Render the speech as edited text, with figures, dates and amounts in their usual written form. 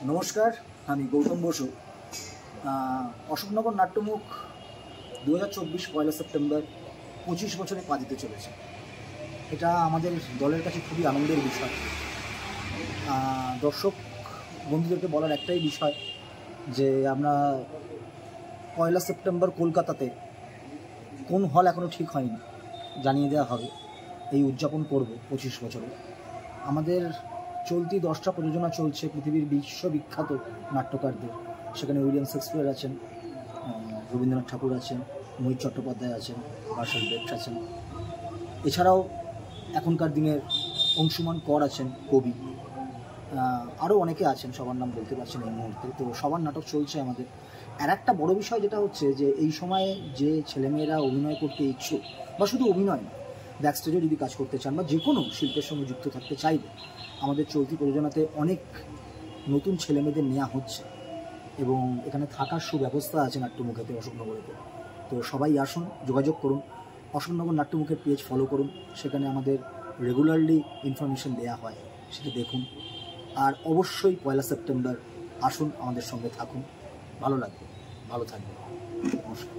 নমস্কার, আমি গৌতম বসু। অশোকনগর নাট্যমুখ 2024 পয়লা সেপ্টেম্বর 25 বছরে পা দিতে চলেছে। এটা আমাদের দলের কাছে খুবই আনন্দের বিষয়। দর্শক বন্ধুদেরকে বলার একটাই বিষয় যে আমরা পয়লা সেপ্টেম্বর কলকাতাতে কোন হল এখনও ঠিক হয়নি, জানিয়ে দেওয়া হবে। এই উদযাপন করব 25 বছরে। আমাদের চলতি 10টা প্রযোজনা চলছে পৃথিবীর বিশ্ববিখ্যাত নাট্যকারদের। সেখানে উইলিয়াম শেক্সপিয়ার আছেন, রবীন্দ্রনাথ ঠাকুর আছেন, মোহিত চট্টোপাধ্যায় আছেন, মার্শাল বেটস আছেন। এছাড়াও এখনকার দিনের অংশুমান কর আছেন, কবি। আরও অনেকে আছেন, সবার নাম বলতে পারছেন এই মুহূর্তে। তো সবার নাটক চলছে আমাদের। আর একটা বড় বিষয় যেটা হচ্ছে যে এই সময়ে যে ছেলেমেয়েরা অভিনয় করতে ইচ্ছুক, বা শুধু অভিনয় না, ব্যাকস্টেজে যদি কাজ করতে চান বা যে কোনো শিল্পের সঙ্গে যুক্ত থাকতে চাইবে, আমাদের চলতি প্রযোজনাতে অনেক নতুন ছেলেমেয়েদের নেওয়া হচ্ছে এবং এখানে থাকার সুব্যবস্থা আছে নাট্যমুখেতে, অশোকনগরেতে। তো সবাই আসুন, যোগাযোগ করুন, অশোকনগর নাট্যমুখের পেজ ফলো করুন। সেখানে আমাদের রেগুলারলি ইনফরমেশন দেওয়া হয়, সেটা দেখুন। আর অবশ্যই পয়লা সেপ্টেম্বর আসুন, আমাদের সঙ্গে থাকুন, ভালো লাগবে, ভালো থাকবে। নমস্কার।